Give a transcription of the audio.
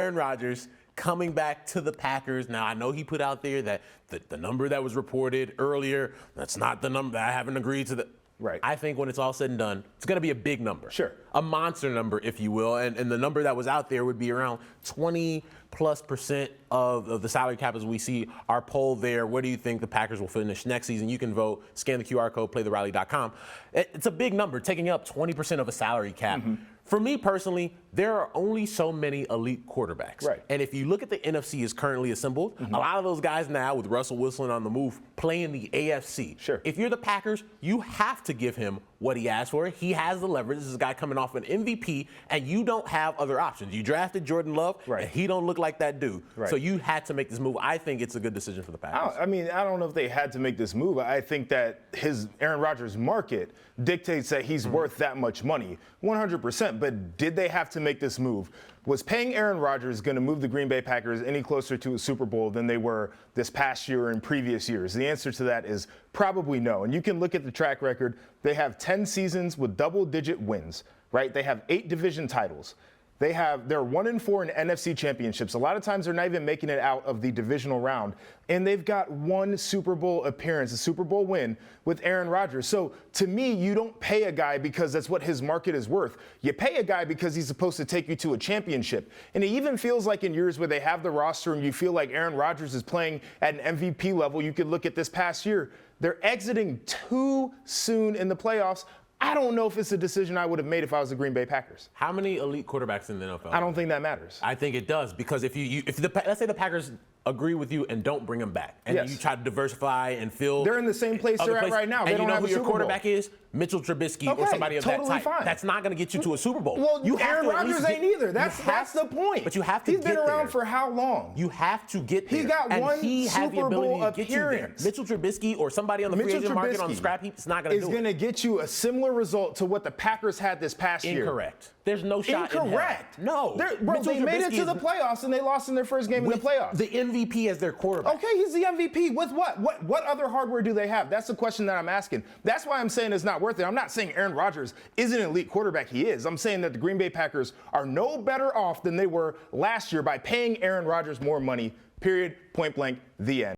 Aaron Rodgers coming back to the Packers. Now, I know he put out there that the number that was reported earlier, that's not the number. I haven't agreed to the. Right. I think when it's all said and done, it's going to be a big number. Sure. A monster number, if you will. And the number that was out there would be around 20+% of the salary cap as we see our poll there. Where do you think the Packers will finish next season? You can vote. Scan the QR code, playtheriley.com. It's a big number, taking up 20% of a salary cap. Mm-hmm. For me personally, there are only so many elite quarterbacks. Right. And if you look at the NFC as currently assembled, a lot of those guys now with Russell Wilson on the move play in the AFC. Sure. If you're the Packers, you have to give him what he asked for. He has the leverage. This is a guy coming off an MVP, and you don't have other options. You drafted Jordan Love, right, and he don't look like that dude. Right. So you had to make this move. I think it's a good decision for the Packers. I don't know if they had to make this move. I think that Aaron Rodgers' market dictates that he's worth that much money, 100%. But did they have to make this move? Was paying Aaron Rodgers going to move the Green Bay Packers any closer to a Super Bowl than they were this past year or in previous years? The answer to that is probably no. And you can look at the track record. They have 10 seasons with double-digit wins, right? They have 8 division titles. They're 1-4 in NFC championships. A lot of times they're not even making it out of the divisional round. And they've got 1 Super Bowl appearance, a Super Bowl win with Aaron Rodgers. So to me, you don't pay a guy because that's what his market is worth. You pay a guy because he's supposed to take you to a championship. And it even feels like in years where they have the roster and you feel like Aaron Rodgers is playing at an MVP level, you could look at this past year. They're exiting too soon in the playoffs. I don't know if it's a decision I would have made if I was the Green Bay Packers. How many elite quarterbacks in the NFL? I don't think that matters. I think it does, because if let's say the Packers agree with you and don't bring him back, and yes, you try to diversify and fill. They're in the same place they're at right now. They and don't you know have who a your Super quarterback Bowl. is? Mitchell Trubisky, okay, or somebody of totally that type. Fine. That's not going to get you to a Super Bowl. Well, Aaron Rodgers ain't either. That's the point. But you have to. He's been around there for how long? You have to get there. He got and one he has the Super ability Bowl to get you there. appearance. Mitchell Trubisky or somebody on the free agent market on the scrap heap is not going to do it. Is going to get you a similar result to what the Packers had this past year. Incorrect. There's no shot. Incorrect. In hell. No. Bro, they made it to the playoffs and they lost in their first game in the playoffs. The MVP as their quarterback. Okay, he's the MVP. With what? What other hardware do they have? That's the question that I'm asking. That's why I'm saying it's not worth it. I'm not saying Aaron Rodgers isn't an elite quarterback. He is. I'm saying that the Green Bay Packers are no better off than they were last year by paying Aaron Rodgers more money. Period. Point blank. The end.